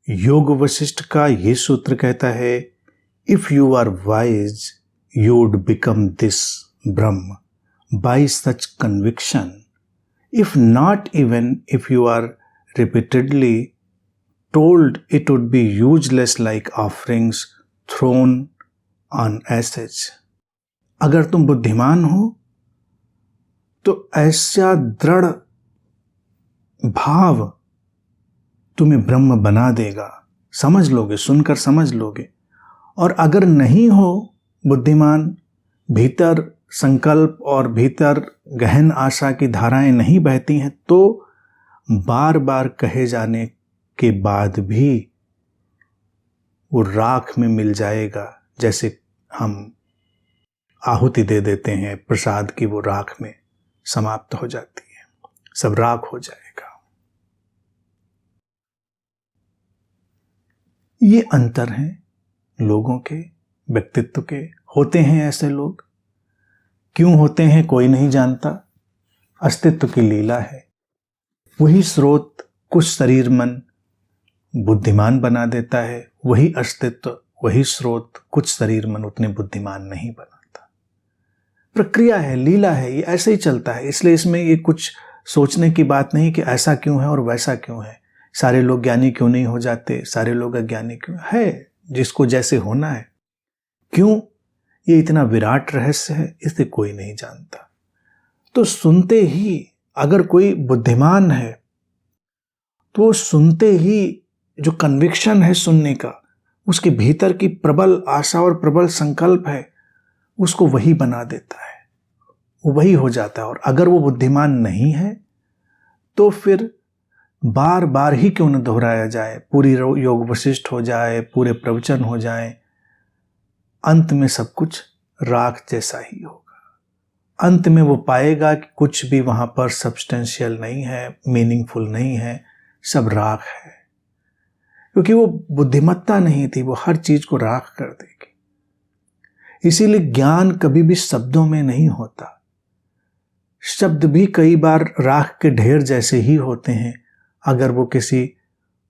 योग वशिष्ठ का ये सूत्र कहता है, if you are wise you would become this Brahm by such conviction, if not even if you are repeatedly told it would be useless like offerings thrown on ashes. अगर तुम बुद्धिमान हो तो ऐसा दृढ़ भाव तुम्हें ब्रह्म बना देगा, समझ लोगे, सुनकर समझ लोगे। और अगर नहीं हो बुद्धिमान, भीतर संकल्प और भीतर गहन आशा की धाराएं नहीं बहती हैं, तो बार बार कहे जाने के बाद भी वो राख में मिल जाएगा। जैसे हम आहुति दे देते हैं प्रसाद की, वो राख में समाप्त हो जाती है, सब राख हो जाएगा। ये अंतर हैं लोगों के, व्यक्तित्व के। होते हैं ऐसे लोग, क्यों होते हैं कोई नहीं जानता, अस्तित्व की लीला है। वही स्रोत कुछ शरीर मन बुद्धिमान बना देता है, वही अस्तित्व, वही स्रोत कुछ शरीर मन उतने बुद्धिमान नहीं बनाता। प्रक्रिया है, लीला है, ये ऐसे ही चलता है। इसलिए इसमें ये कुछ सोचने की बात नहीं कि ऐसा क्यों है और वैसा क्यों है, सारे लोग ज्ञानी क्यों नहीं हो जाते, सारे लोग अज्ञानी क्यों है, जिसको जैसे होना है। क्यों, ये इतना विराट रहस्य है, इसे कोई नहीं जानता। तो सुनते ही अगर कोई बुद्धिमान है तो सुनते ही जो कन्विक्शन है सुनने का, उसके भीतर की प्रबल आशा और प्रबल संकल्प है, उसको वही बना देता है, वो वही हो जाता है। और अगर वो बुद्धिमान नहीं है तो फिर बार बार ही क्यों न दोहराया जाए, पूरी योग वशिष्ठ हो जाए, पूरे प्रवचन हो जाए, अंत में सब कुछ राख जैसा ही होगा। अंत में वो पाएगा कि कुछ भी वहां पर सब्सटेंशियल नहीं है, मीनिंगफुल नहीं है, सब राख है। क्योंकि वो बुद्धिमत्ता नहीं थी, वो हर चीज को राख कर देगी। इसीलिए ज्ञान कभी भी शब्दों में नहीं होता। शब्द भी कई बार राख के ढेर जैसे ही होते हैं अगर वो किसी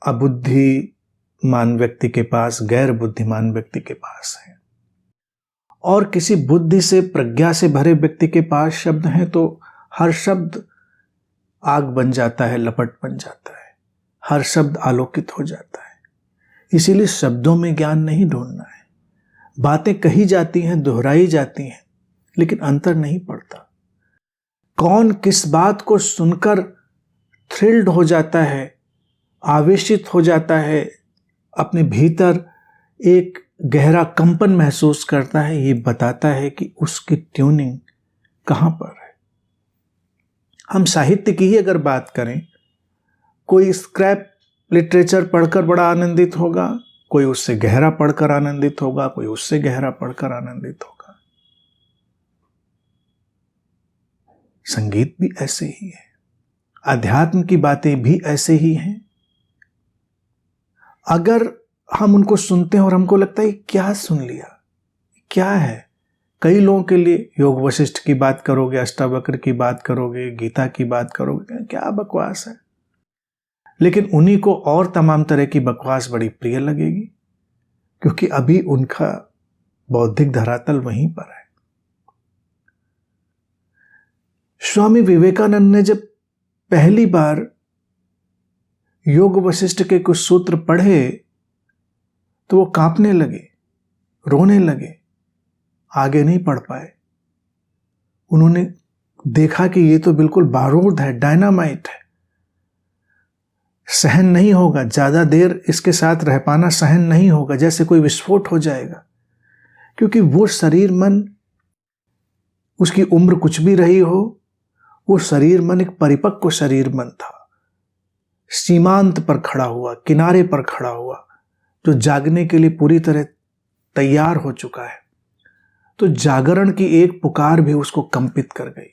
अबुद्धिमान व्यक्ति के पास, गैर बुद्धिमान व्यक्ति के पास है। और किसी बुद्धि से, प्रज्ञा से भरे व्यक्ति के पास शब्द हैं तो हर शब्द आग बन जाता है, लपट बन जाता है, हर शब्द आलोकित हो जाता है। इसीलिए शब्दों में ज्ञान नहीं ढूंढना है। बातें कही जाती हैं, दोहराई जाती हैं, लेकिन अंतर नहीं पड़ता। कौन किस बात को सुनकर थ्रिल्ड हो जाता है, आवेशित हो जाता है, अपने भीतर एक गहरा कंपन महसूस करता है, ये बताता है कि उसकी ट्यूनिंग कहां पर है। हम साहित्य की ही अगर बात करें, कोई स्क्रैप लिटरेचर पढ़कर बड़ा आनंदित होगा, कोई उससे गहरा पढ़कर आनंदित होगा, कोई उससे गहरा पढ़कर आनंदित होगा। संगीत भी ऐसे ही है, अध्यात्म की बातें भी ऐसे ही हैं। अगर हम उनको सुनते हैं और हमको लगता है क्या सुन लिया, क्या है। कई लोगों के लिए योग वशिष्ठ की बात करोगे, अष्टावक्र की बात करोगे, गीता की बात करोगे, क्या बकवास है। लेकिन उन्हीं को और तमाम तरह की बकवास बड़ी प्रिय लगेगी, क्योंकि अभी उनका बौद्धिक धरातल वहीं पर है। स्वामी विवेकानंद ने जब पहली बार योग वशिष्ठ के कुछ सूत्र पढ़े तो वो कांपने लगे, रोने लगे, आगे नहीं पढ़ पाए। उन्होंने देखा कि ये तो बिल्कुल बारूद है, डायनामाइट है, सहन नहीं होगा, ज्यादा देर इसके साथ रह पाना सहन नहीं होगा, जैसे कोई विस्फोट हो जाएगा। क्योंकि वो शरीर मन, उसकी उम्र कुछ भी रही हो, वो शरीर मन एक परिपक्व शरीर मन था, सीमांत पर खड़ा हुआ, किनारे पर खड़ा हुआ, जो जागने के लिए पूरी तरह तैयार हो चुका है। तो जागरण की एक पुकार भी उसको कंपित कर गई।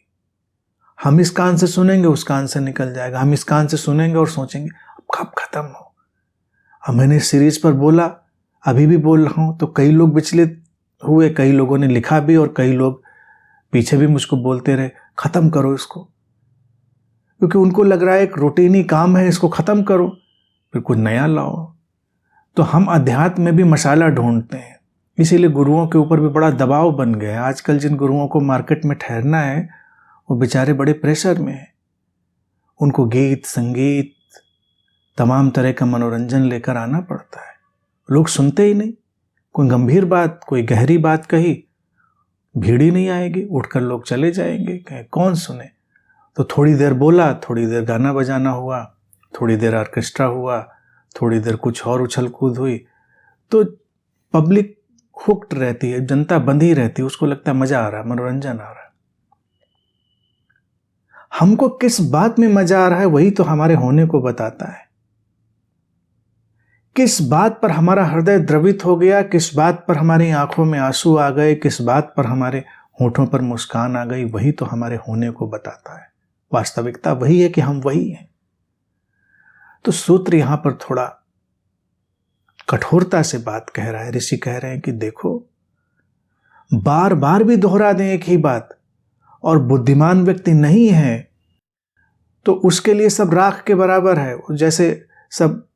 हम इस कान से सुनेंगे, उस कान से निकल जाएगा, हम इस कान से सुनेंगे और सोचेंगे अब कब खत्म हो। अब मैंने सीरीज पर बोला, अभी भी बोल रहा हूं, तो कई लोग विचलित हुए, कई लोगों ने लिखा भी और कई लोग पीछे भी मुझको बोलते रहे खत्म करो इसको, क्योंकि उनको लग रहा है एक रूटीनी काम है, इसको खत्म करो, फिर कुछ नया लाओ। तो हम अध्यात्म में भी मसाला ढूंढते हैं। इसीलिए गुरुओं के ऊपर भी बड़ा दबाव बन गया है। आजकल जिन गुरुओं को मार्केट में ठहरना है वो बेचारे बड़े प्रेशर में हैं। उनको गीत संगीत तमाम तरह का मनोरंजन लेकर आना पड़ता है। लोग सुनते ही नहीं। कोई गंभीर बात, कोई गहरी बात कही, भीड़ ही नहीं आएगी, उठकर लोग चले जाएंगे। कहें कौन सुने। तो थोड़ी देर बोला, थोड़ी देर गाना बजाना हुआ, थोड़ी देर ऑर्केस्ट्रा हुआ, थोड़ी देर कुछ और उछल कूद हुई, तो पब्लिक हुक्ड रहती है, जनता बंधी रहती है। उसको लगता है मजा आ रहा है, मनोरंजन आ रहा है। हमको किस बात में मजा आ रहा है वही तो हमारे होने को बताता है। किस बात पर हमारा हृदय द्रवित हो गया, किस बात पर हमारी आंखों में आंसू आ गए, किस बात पर हमारे होठों पर मुस्कान आ गई, वही तो हमारे होने को बताता है। वास्तविकता वही है कि हम वही हैं। तो सूत्र यहां पर थोड़ा कठोरता से बात कह रहा है। ऋषि कह रहे हैं कि देखो, बार बार भी दोहरा दें एक ही बात और बुद्धिमान व्यक्ति नहीं है तो उसके लिए सब राख के बराबर है। जैसे सब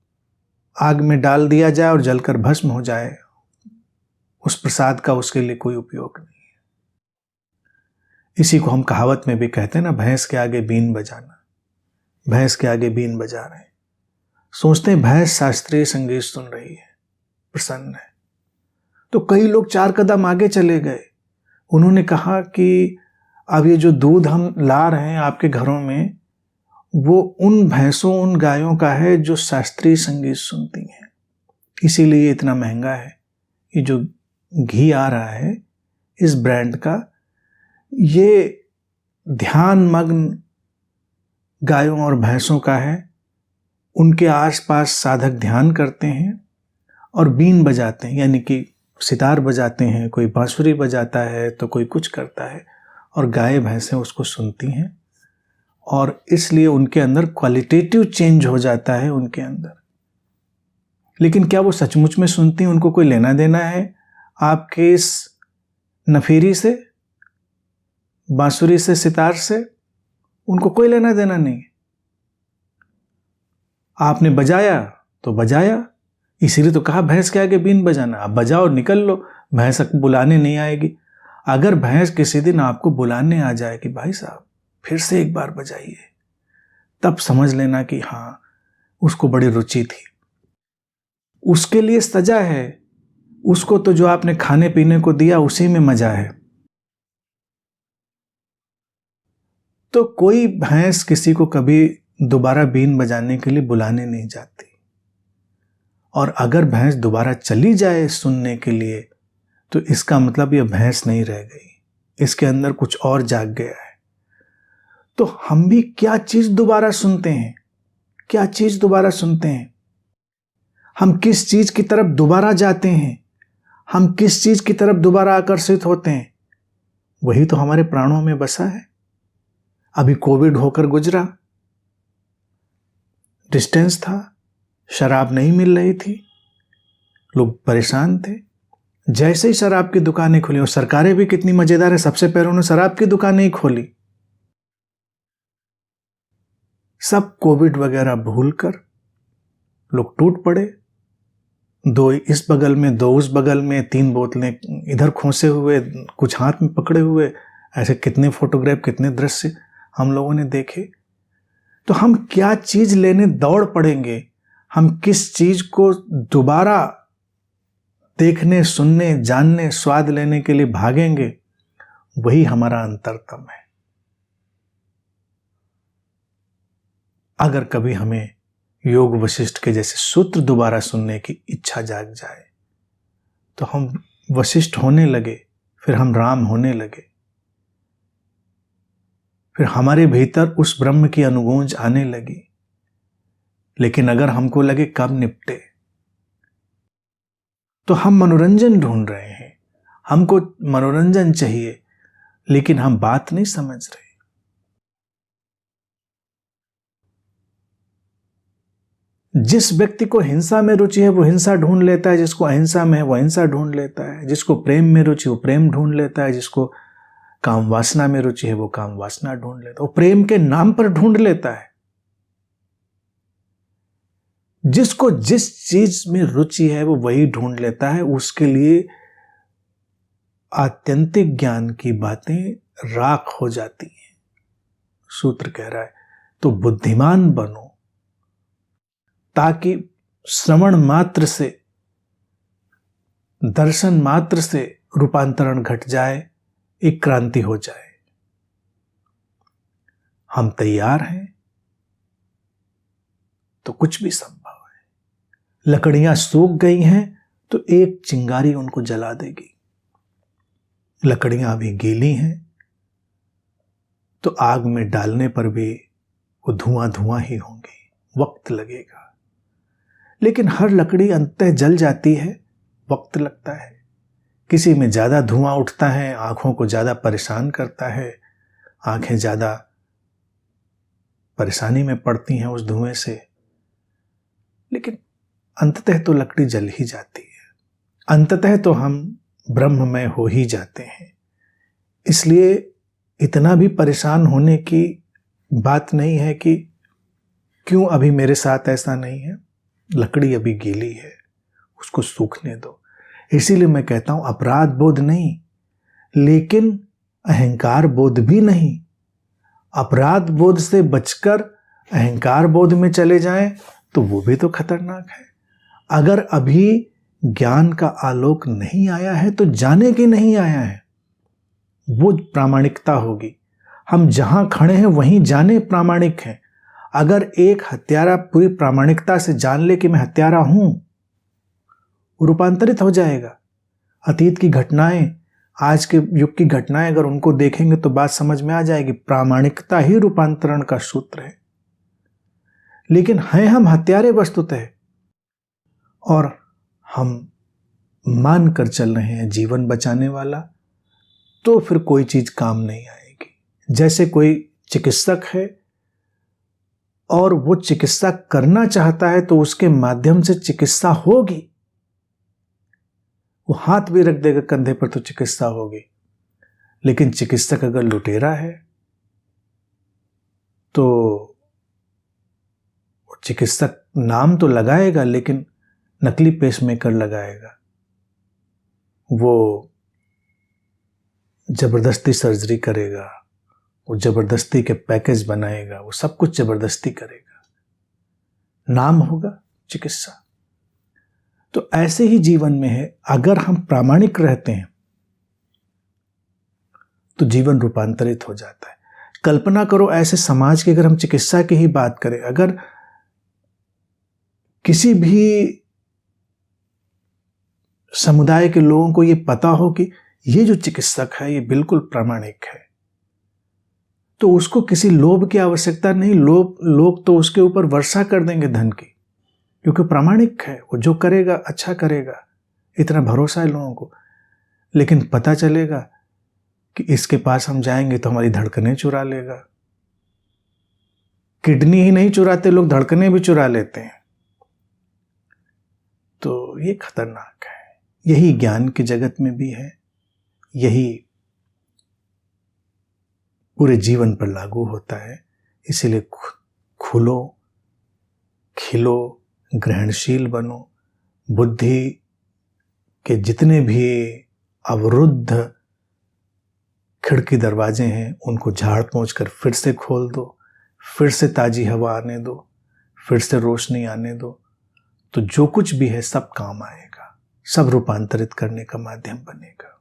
आग में डाल दिया जाए और जलकर भस्म हो जाए, उस प्रसाद का उसके लिए कोई उपयोग नहीं है। इसी को हम कहावत में भी कहते हैं ना, भैंस के आगे बीन बजाना। भैंस के आगे बीन बजा रहे हैं, सोचते हैं भैंस शास्त्रीय संगीत सुन रही है, प्रसन्न है। तो कई लोग 4 कदम आगे चले गए। उन्होंने कहा कि अब ये जो दूध हम ला रहे हैं आपके घरों में, वो उन भैंसों, उन गायों का है जो शास्त्रीय संगीत सुनती हैं, इसीलिए ये इतना महंगा है। ये जो घी आ रहा है इस ब्रांड का, ये ध्यान मग्न गायों और भैंसों का है। उनके आसपास साधक ध्यान करते हैं और बीन बजाते हैं, यानी कि सितार बजाते हैं, कोई बांसुरी बजाता है तो कोई कुछ करता है, और गाय भैंसें उसको सुनती हैं। और इसलिए उनके अंदर क्वालिटेटिव चेंज हो जाता है उनके अंदर। लेकिन क्या वो सचमुच में सुनती हैं? उनको कोई लेना देना है आपके इस नफीरी से, बांसुरी से, सितार से? उनको कोई लेना देना नहीं। आपने बजाया तो बजाया, इसीलिए तो कहा भैंस के आगे बीन बजाना। आप बजाओ और निकल लो, भैंस बुलाने नहीं आएगी। अगर भैंस किसी दिन आपको बुलाने आ जाए कि भाई साहब फिर से एक बार बजाइए, तब समझ लेना कि हाँ, उसको बड़ी रुचि थी, उसके लिए सजा है। उसको तो जो आपने खाने पीने को दिया उसी में मजा है। तो कोई भैंस किसी को कभी दोबारा बीन बजाने के लिए बुलाने नहीं जाती। और अगर भैंस दोबारा चली जाए सुनने के लिए, तो इसका मतलब यह भैंस नहीं रह गई, इसके अंदर कुछ और जाग गया है। तो हम भी क्या चीज दोबारा सुनते हैं? क्या चीज दोबारा सुनते हैं? हम किस चीज की तरफ दोबारा जाते हैं? हम किस चीज की तरफ दोबारा आकर्षित होते हैं? वही तो हमारे प्राणों में बसा है। अभी कोविड होकर गुजरा, डिस्टेंस था, शराब नहीं मिल रही थी, लोग परेशान थे। जैसे ही शराब की दुकानें खुली, और सरकारें भी कितनी मजेदार है, सबसे पहले उन्होंने शराब की दुकानें ही खोली। सब कोविड वगैरह भूलकर लोग टूट पड़े। 2 इस बगल में, 2 उस बगल में, 3 बोतलें इधर खोसे हुए, कुछ हाथ में पकड़े हुए। ऐसे कितने फोटोग्राफ, कितने दृश्य हम लोगों ने देखे। तो हम क्या चीज लेने दौड़ पड़ेंगे? हम किस चीज को दोबारा देखने, सुनने, जानने, स्वाद लेने के लिए भागेंगे? वही हमारा अंतरतम है। अगर कभी हमें योग वशिष्ठ के जैसे सूत्र दोबारा सुनने की इच्छा जाग जाए, तो हम वशिष्ठ होने लगे, फिर हम राम होने लगे, फिर हमारे भीतर उस ब्रह्म की अनुगूंज आने लगी। लेकिन अगर हमको लगे कब निपटे, तो हम मनोरंजन ढूंढ रहे हैं, हमको मनोरंजन चाहिए, लेकिन हम बात नहीं समझ रहे। जिस व्यक्ति को हिंसा में रुचि है वो हिंसा ढूंढ लेता है, जिसको अहिंसा में है वो अहिंसा ढूंढ लेता है, जिसको प्रेम में रुचि वो प्रेम ढूंढ लेता है, जिसको काम वासना में रुचि है वो काम वासना ढूंढ लेता है, वो प्रेम के नाम पर ढूंढ लेता है। जिसको जिस चीज में रुचि है वो वही ढूंढ लेता है। उसके लिए आत्यंतिक ज्ञान की बातें राख हो जाती हैं। सूत्र कह रहा है तो बुद्धिमान बनो, ताकि श्रवण मात्र से, दर्शन मात्र से रूपांतरण घट जाए, एक क्रांति हो जाए। हम तैयार हैं तो कुछ भी संभव है। लकड़ियां सूख गई हैं तो एक चिंगारी उनको जला देगी। लकड़ियां अभी गीली हैं तो आग में डालने पर भी वो धुआं धुआं ही होंगी, वक्त लगेगा। लेकिन हर लकड़ी अंततः जल जाती है, वक्त लगता है। किसी में ज्यादा धुआं उठता है, आंखों को ज्यादा परेशान करता है, आंखें ज्यादा परेशानी में पड़ती हैं उस धुएं से, लेकिन अंततः तो लकड़ी जल ही जाती है। अंततः तो हम ब्रह्ममय हो ही जाते हैं। इसलिए इतना भी परेशान होने की बात नहीं है कि क्यों अभी मेरे साथ ऐसा नहीं है। लकड़ी अभी गीली है, उसको सूखने दो। इसीलिए मैं कहता हूं अपराध बोध नहीं, लेकिन अहंकार बोध भी नहीं। अपराध बोध से बचकर अहंकार बोध में चले जाएं तो वो भी तो खतरनाक है। अगर अभी ज्ञान का आलोक नहीं आया है तो जाने कि नहीं आया है, वो प्रामाणिकता होगी। हम जहां खड़े हैं वहीं जाने प्रामाणिक हैं। अगर एक हत्यारा पूरी प्रामाणिकता से जान ले कि मैं हत्यारा हूं, रूपांतरित हो जाएगा। अतीत की घटनाएं, आज के युग की घटनाएं अगर उनको देखेंगे तो बात समझ में आ जाएगी। प्रामाणिकता ही रूपांतरण का सूत्र है। लेकिन हैं हम हत्यारे वस्तुतः, और हम मान कर चल रहे हैं जीवन बचाने वाला, तो फिर कोई चीज काम नहीं आएगी। जैसे कोई चिकित्सक है और वो चिकित्सा करना चाहता है तो उसके माध्यम से चिकित्सा होगी। वो हाथ भी रख देगा कंधे पर तो चिकित्सा होगी। लेकिन चिकित्सक अगर लुटेरा है तो चिकित्सक नाम तो लगाएगा लेकिन नकली पेसमेकर लगाएगा। वो जबरदस्ती सर्जरी करेगा, वो जबरदस्ती के पैकेज बनाएगा, वो सब कुछ जबरदस्ती करेगा। नाम होगा चिकित्सा। तो ऐसे ही जीवन में है। अगर हम प्रामाणिक रहते हैं तो जीवन रूपांतरित हो जाता है। कल्पना करो ऐसे समाज की, अगर हम चिकित्सा की ही बात करें, अगर किसी भी समुदाय के लोगों को ये पता हो कि ये जो चिकित्सक है ये बिल्कुल प्रामाणिक है, तो उसको किसी लोभ की आवश्यकता नहीं। लोग तो उसके ऊपर वर्षा कर देंगे धन की, क्योंकि प्रामाणिक है। वो जो करेगा अच्छा करेगा, इतना भरोसा है लोगों को। लेकिन पता चलेगा कि इसके पास हम जाएंगे तो हमारी धड़कनें चुरा लेगा। किडनी ही नहीं चुराते लोग, धड़कनें भी चुरा लेते हैं। तो ये खतरनाक है। यही ज्ञान की जगत में भी है, यही पूरे जीवन पर लागू होता है। इसीलिए खुलो, खिलो, ग्रहणशील बनो। बुद्धि के जितने भी अवरुद्ध खिड़की दरवाजे हैं उनको झाड़ पोंछ कर फिर से खोल दो, फिर से ताजी हवा आने दो, फिर से रोशनी आने दो। तो जो कुछ भी है सब काम आएगा, सब रूपांतरित करने का माध्यम बनेगा।